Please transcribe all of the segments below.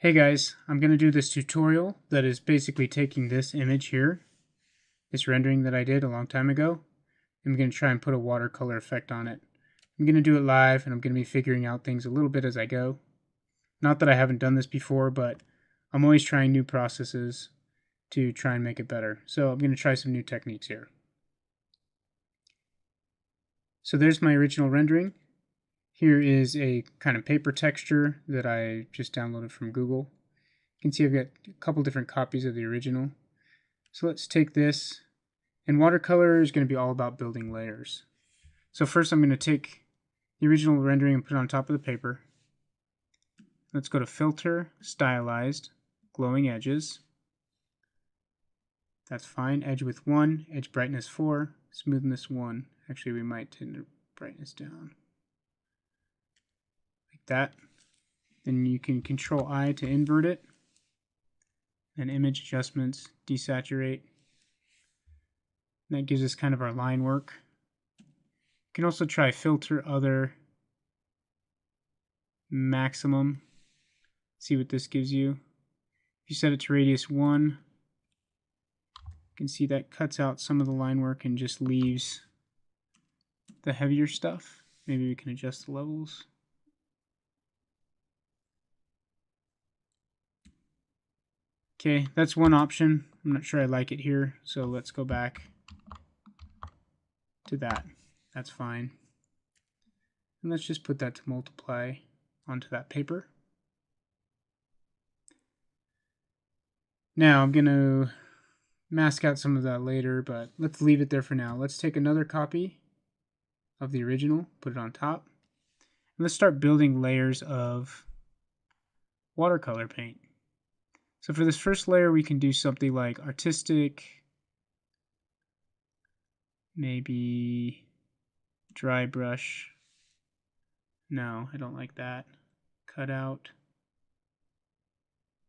Hey guys, I'm going to do this tutorial that is basically taking this image here, this rendering that I did a long time ago. I'm going to try and put a watercolor effect on it. I'm going to do it live and I'm going to be figuring out things a little bit as I go. Not that I haven't done this before, but I'm always trying new processes to try and make it better. So I'm going to try some new techniques here. So there's my original rendering. Here is a kind of paper texture that I just downloaded from Google. You can see I've got a couple different copies of the original. So let's take this, and watercolor is going to be all about building layers. So first I'm going to take the original rendering and put it on top of the paper. Let's go to Filter, Stylized, Glowing Edges. That's fine. Edge width 1, edge brightness 4, smoothness 1. Actually, we might turn the brightness down. Like that. Then you can Control I to invert it. And image adjustments, desaturate. And that gives us kind of our line work. You can also try filter other, maximum. See what this gives you. If you set it to radius 1, you can see that cuts out some of the line work and just leaves the heavier stuff. Maybe we can adjust the levels. Okay, that's one option. I'm not sure I like it here, so let's go back to that. That's fine. And let's just put that to multiply onto that paper. Now I'm going to mask out some of that later, but let's leave it there for now. Let's take another copy of the original, put it on top, and let's start building layers of watercolor paint. So for this first layer, we can do something like artistic, maybe dry brush. No, I don't like that. Cut out.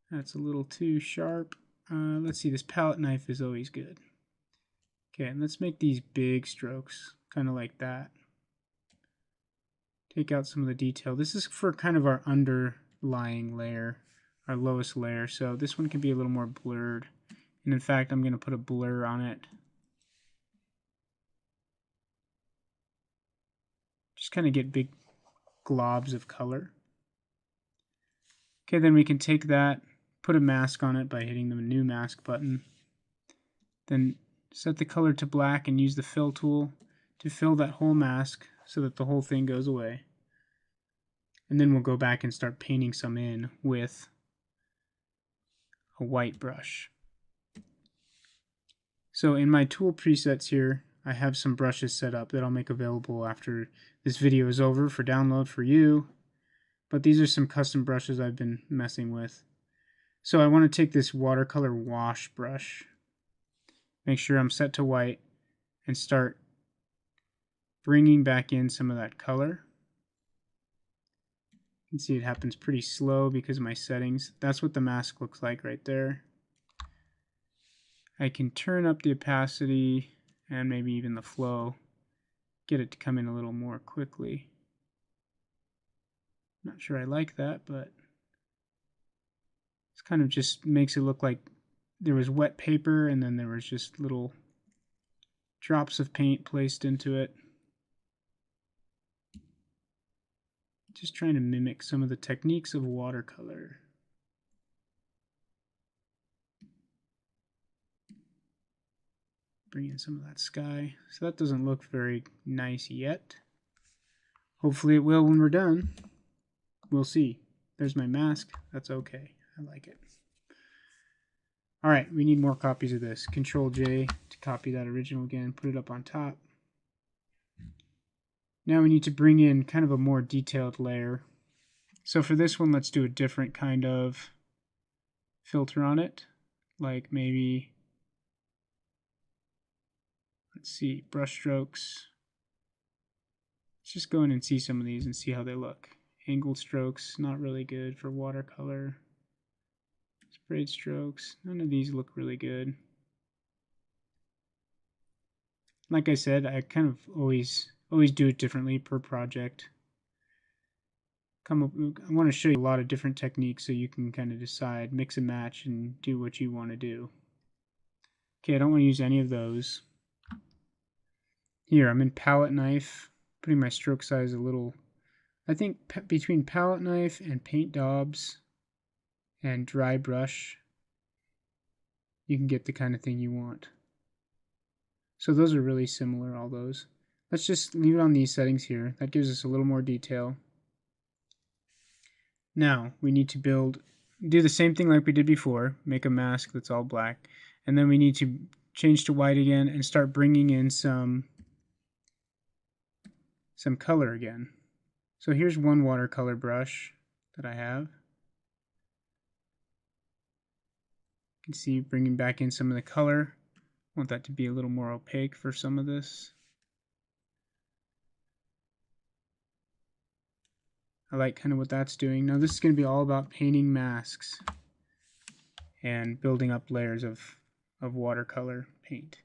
That's a little too sharp. Let's see, this palette knife is always good. Okay, and let's make these big strokes, kind of like that. Take out some of the detail. This is for kind of our underlying layer, our lowest layer, so this one can be a little more blurred. And in fact, I'm going to put a blur on it. Just kind of get big globs of color. Okay, then we can take that, put a mask on it by hitting the new mask button. Then set the color to black and use the fill tool to fill that whole mask so that the whole thing goes away. And then we'll go back and start painting some in with a white brush. So in my tool presets here, I have some brushes set up that I'll make available after this video is over for download for you. But these are some custom brushes I've been messing with. So I want to take this watercolor wash brush, make sure I'm set to white, and start bringing back in some of that color. You can see it happens pretty slow because of my settings. That's what the mask looks like right there. I can turn up the opacity and maybe even the flow, get it to come in a little more quickly. Not sure I like that, but it kind of just makes it look like there was wet paper and then there was just little drops of paint placed into it. Just trying to mimic some of the techniques of watercolor. Bring in some of that sky. So that doesn't look very nice yet. Hopefully it will when we're done. We'll see. There's my mask. That's okay. I like it. Alright, we need more copies of this. Control J to copy that original again. Put it up on top. Now we need to bring in kind of a more detailed layer. So for this one, let's do a different kind of filter on it. Like maybe, let's see, brush strokes. Let's just go in and see some of these and see how they look. Angled strokes, not really good for watercolor. Sprayed strokes, none of these look really good. Like I said, I kind of always do it differently per project. come up. I want to show you a lot of different techniques so you can kind of decide, mix and match, and do what you want to do. Okay, I don't want to use any of those. Here, I'm in palette knife, putting my stroke size a little. I think between palette knife and paint daubs and dry brush, you can get the kind of thing you want. So those are really similar, all those. Let's just leave it on these settings here. That gives us a little more detail. Now we need to do the same thing like we did before, make a mask that's all black, and then we need to change to white again and start bringing in some color again. So here's one watercolor brush that I have. You can see bringing back in some of the color. I want that to be a little more opaque for some of this. I like kind of what that's doing. Now this is going to be all about painting masks and building up layers of watercolor paint.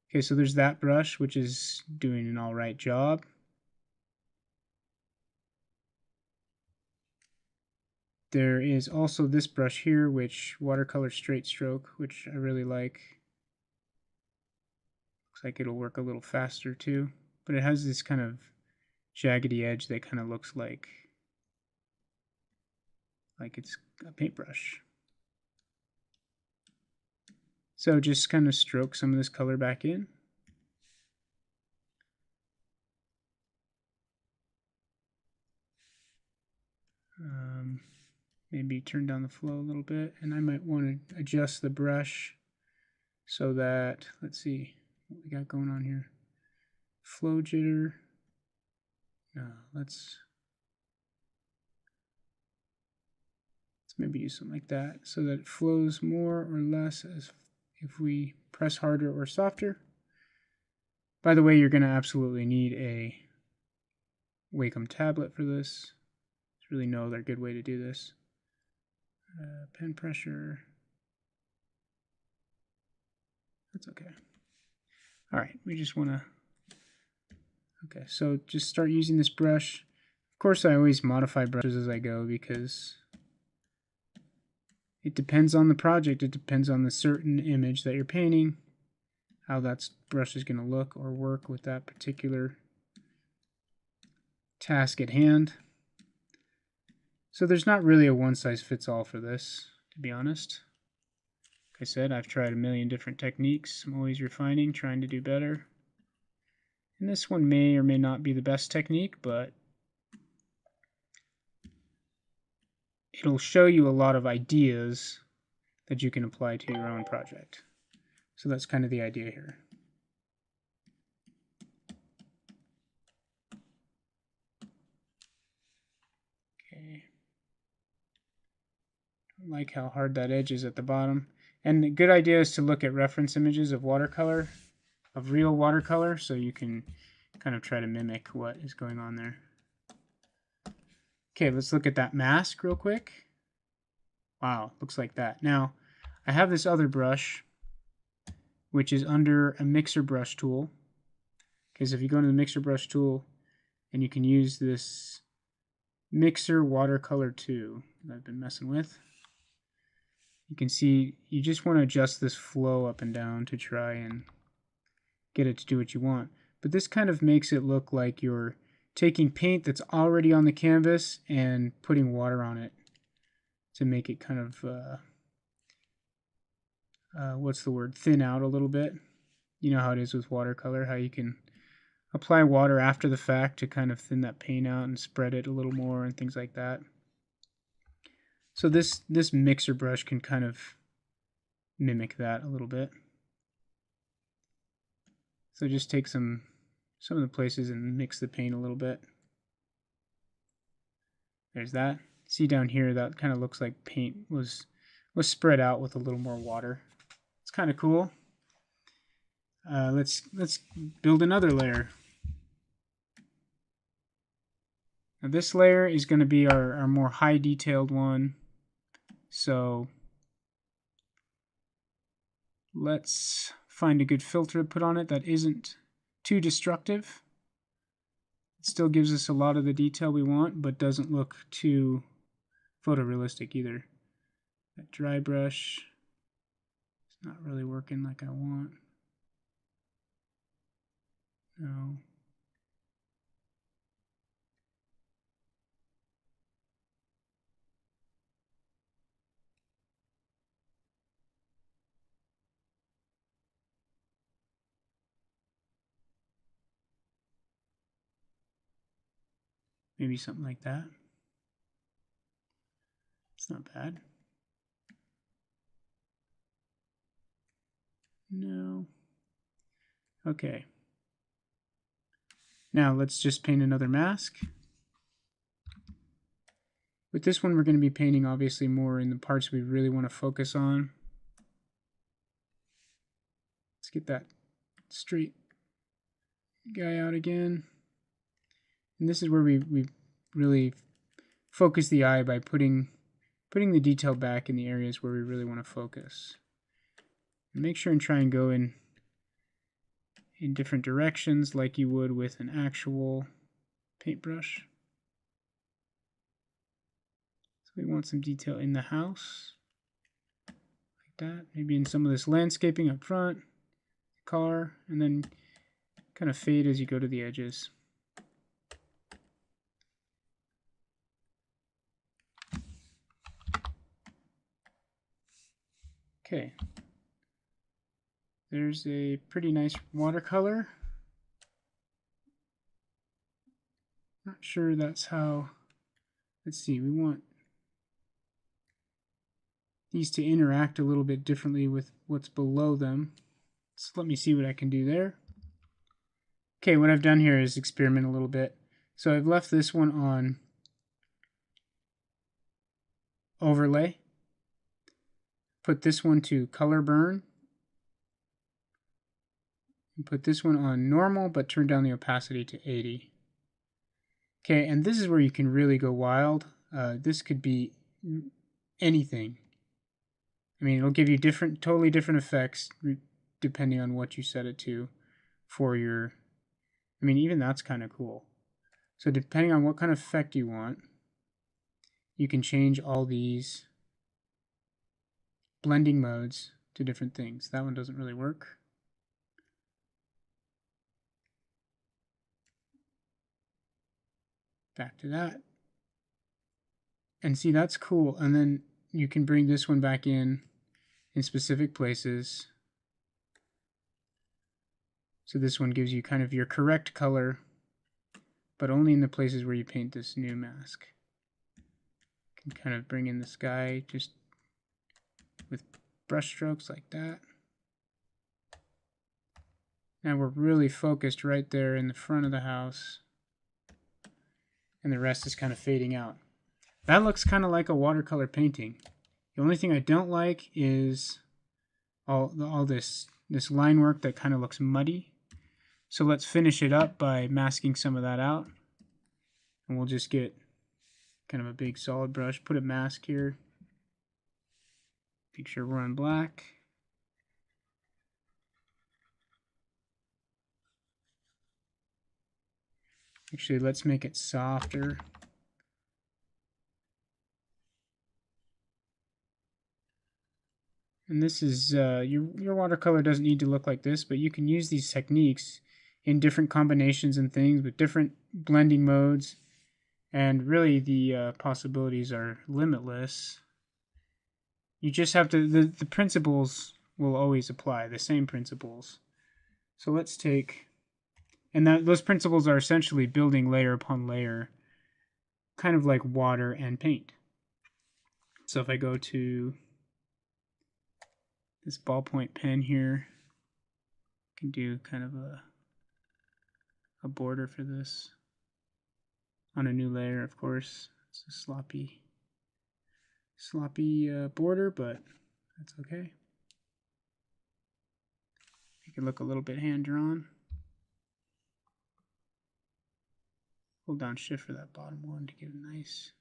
Okay, so there's that brush, which is doing an all right job. There is also this brush here, which watercolor straight stroke, which I really like. Looks like it'll work a little faster too, but it has this kind of jaggedy edge that kind of looks like it's a paintbrush. So just kind of stroke some of this color back in. Maybe turn down the flow a little bit, and I might want to adjust the brush so that, let's see what we got going on here. Flow jitter. No, let's maybe do something like that so that it flows more or less as if we press harder or softer. By the way, you're going to absolutely need a Wacom tablet for this. There's really no other good way to do this. Pen pressure. That's okay. All right, we just want to. Okay, so just start using this brush. Of course, I always modify brushes as I go because it depends on the project. It depends on the certain image that you're painting, how that brush is going to look or work with that particular task at hand. So there's not really a one-size-fits-all for this, to be honest. Like I said, I've tried a million different techniques. I'm always refining, trying to do better. And this one may or may not be the best technique, but it'll show you a lot of ideas that you can apply to your own project. So that's kind of the idea here. Okay. I like how hard that edge is at the bottom. And a good idea is to look at reference images of watercolor, of real watercolor, so you can kind of try to mimic what is going on there. Okay, let's look at that mask real quick. Wow, looks like that. Now, I have this other brush, which is under a mixer brush tool. Okay, so if you go into the mixer brush tool, and you can use this mixer watercolor 2 that I've been messing with. You can see you just want to adjust this flow up and down to try and get it to do what you want. But this kind of makes it look like you're taking paint that's already on the canvas and putting water on it to make it kind of, what's the word, thin out a little bit. You know how it is with watercolor, how you can apply water after the fact to kind of thin that paint out and spread it a little more and things like that. So this mixer brush can kind of mimic that a little bit. So just take some of the places and mix the paint a little bit. There's that. See down here, that kind of looks like paint was spread out with a little more water. It's kind of cool. Let's build another layer. Now this layer is going to be our more high detailed one. So let's find a good filter to put on it that isn't too destructive. It still gives us a lot of the detail we want, but doesn't look too photorealistic either. That dry brush is not really working like I want. No. Maybe something like that. It's not bad. No. Okay. Now let's just paint another mask. With this one, we're going to be painting obviously more in the parts we really want to focus on. Let's get that straight guy out again. And this is where we really focus the eye by putting the detail back in the areas where we really want to focus. And make sure and try and go in different directions like you would with an actual paintbrush. So we want some detail in the house, like that. Maybe in some of this landscaping up front, car, and then kind of fade as you go to the edges. Okay. There's a pretty nice watercolor. Not sure that's how. Let's see, we want these to interact a little bit differently with what's below them. So let me see what I can do there. Okay, what I've done here is experiment a little bit. So I've left this one on overlay. Put this one to color burn. And put this one on normal, but turn down the opacity to 80. Okay, and this is where you can really go wild. This could be anything. I mean, it'll give you totally different effects depending on what you set it to for your, I mean, even that's kind of cool. So depending on what kind of effect you want, you can change all these blending modes to different things. That one doesn't really work. Back to that. And see, that's cool. And then you can bring this one back in specific places. So this one gives you kind of your correct color, but only in the places where you paint this new mask. You can kind of bring in the sky just with brush strokes like that. Now we're really focused right there in the front of the house, and the rest is kind of fading out. That looks kind of like a watercolor painting. The only thing I don't like is all this line work that kind of looks muddy. So let's finish it up by masking some of that out. And we'll just get kind of a big solid brush, put a mask here. Make sure we're on black. Actually, let's make it softer. And this is, your watercolor doesn't need to look like this, but you can use these techniques in different combinations and things with different blending modes. And really the possibilities are limitless. You just have to, the principles will always apply, the same principles. So let's take, and those principles are essentially building layer upon layer, kind of like water and paint. So if I go to this ballpoint pen here, I can do kind of a border for this on a new layer, of course. It's a sloppy border, but that's okay. Make it look a little bit hand-drawn. Hold down shift for that bottom one to get it nice.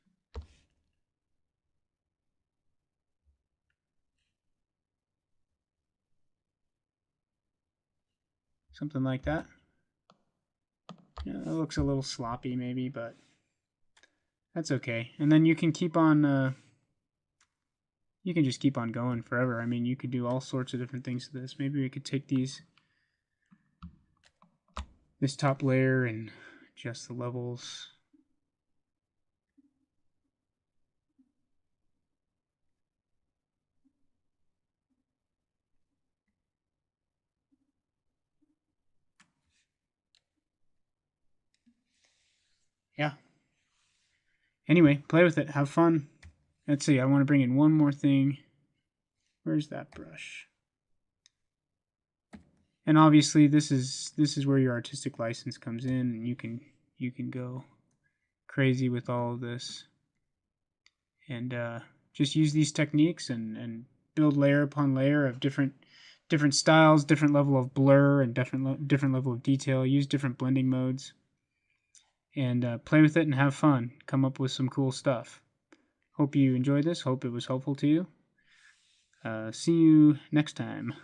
Something like that. It looks a little sloppy maybe, but that's okay. And then you can keep on, you can just keep on going forever. I mean, you could do all sorts of different things to this. Maybe we could take this top layer and adjust the levels. Yeah. Anyway, play with it. Have fun. Let's see. I want to bring in one more thing. Where's that brush? And obviously, this is where your artistic license comes in, and you can go crazy with all of this, and just use these techniques and build layer upon layer of different styles, different level of blur, and different level of detail. Use different blending modes, and play with it and have fun. Come up with some cool stuff. Hope you enjoyed this. Hope it was helpful to you. See you next time.